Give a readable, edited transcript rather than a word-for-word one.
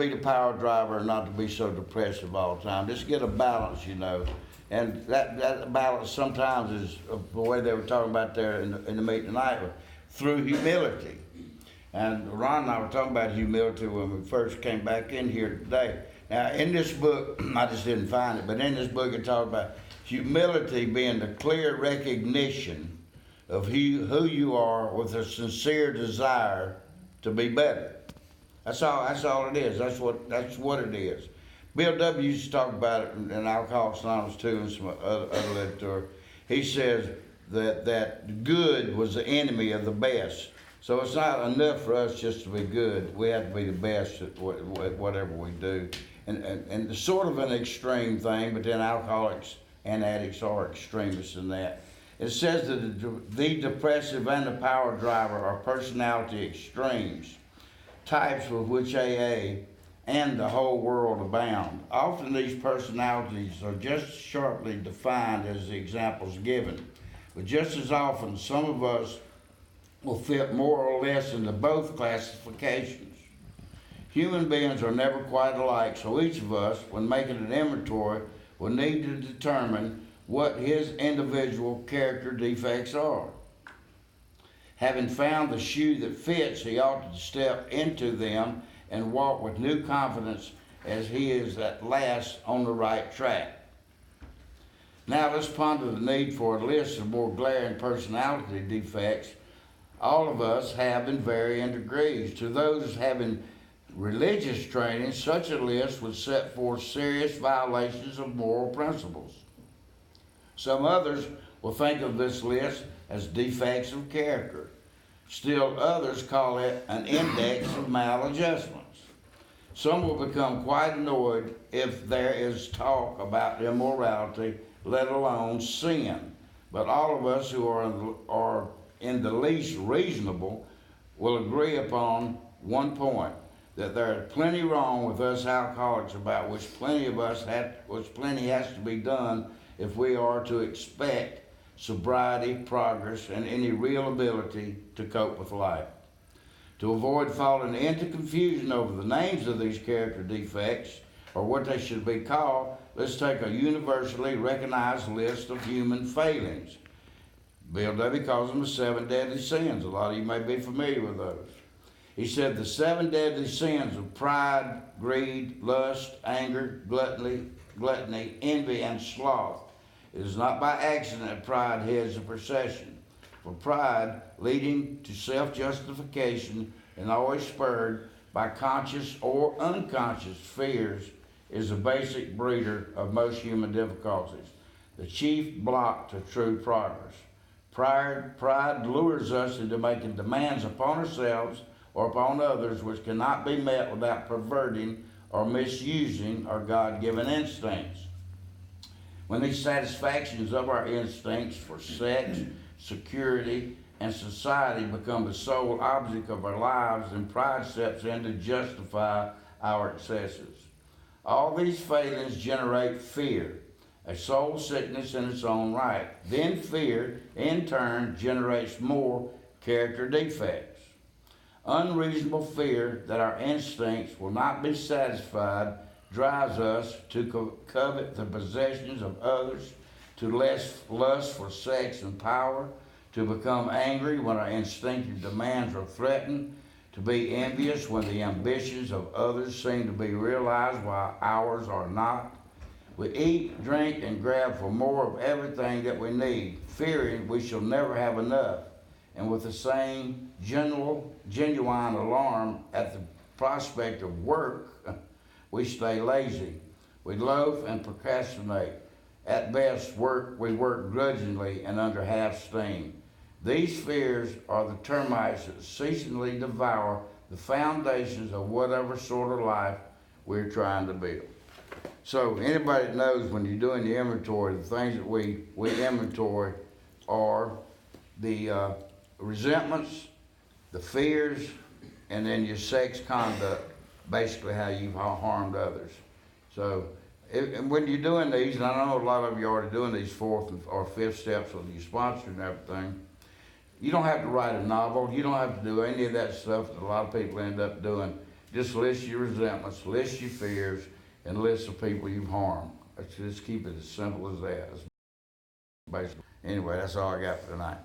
be the power driver and not to be so depressive all the time. Just get a balance, you know. And that balance sometimes is the way they were talking about there in the meeting tonight, through humility. And Ron and I were talking about humility when we first came back in here today. Now, in this book, I just didn't find it, but in this book it talks about humility being the clear recognition of who you are with a sincere desire to be better. That's all it is. That's what it is. Bill W. used to talk about it in Alcoholics Anonymous too, and some other literature. He says that good was the enemy of the best. So it's not enough for us just to be good. We have to be the best at whatever we do. And it's sort of an extreme thing, but then alcoholics and addicts are extremists in that. It says that the depressive and the power driver are personality extremes, types with which AA and the whole world abound. Often these personalities are just sharply defined as the examples given, but just as often some of us will fit more or less into both classifications. Human beings are never quite alike, so each of us, when making an inventory, will need to determine what his individual character defects are. Having found the shoe that fits, he ought to step into them and walk with new confidence as he is at last on the right track. Now let's ponder the need for a list of more glaring personality defects all of us have in varying degrees. To those having religious training, such a list would set forth serious violations of moral principles. Some others will think of this list as defects of character. Still others call it an index of maladjustments. Some will become quite annoyed if there is talk about immorality, let alone sin. But all of us who are in the least reasonable will agree upon one point, that there is plenty wrong with us alcoholics, about which plenty has to be done if we are to expect sobriety, progress, and any real ability to cope with life. To avoid falling into confusion over the names of these character defects, or what they should be called, let's take a universally recognized list of human failings. Bill W. calls them the 7 deadly sins. A lot of you may be familiar with those. He said the 7 deadly sins of pride, greed, lust, anger, gluttony, envy, and sloth. It is not by accident that pride heads the procession. For pride, leading to self-justification and always spurred by conscious or unconscious fears, is the basic breeder of most human difficulties, the chief block to true progress. Pride lures us into making demands upon ourselves or upon others which cannot be met without perverting or misusing our God-given instincts. When these satisfactions of our instincts for sex, security, and society become the sole object of our lives, then pride steps in to justify our excesses. All these failings generate fear, a soul sickness in its own right. Then fear, in turn, generates more character defects. Unreasonable fear that our instincts will not be satisfied drives us to covet the possessions of others, to lust for sex and power, to become angry when our instinctive demands are threatened, to be envious when the ambitions of others seem to be realized while ours are not. We eat, drink, and grab for more of everything that we need, fearing we shall never have enough. And with the same genuine alarm at the prospect of work, we stay lazy. We loaf and procrastinate. At best, we work grudgingly and under half steam. These fears are the termites that ceaselessly devour the foundations of whatever sort of life we're trying to build. So anybody that knows, when you're doing the inventory, the things that we inventory are the resentments, the fears, and then your sex conduct, basically how you've harmed others. So and when you're doing these, and I know a lot of you are doing these 4th or 5th steps with your sponsor and everything, you don't have to write a novel. You don't have to do any of that stuff that a lot of people end up doing. Just list your resentments, list your fears, and list the people you've harmed. Let's just keep it as simple as that. Basically. Anyway, that's all I got for tonight.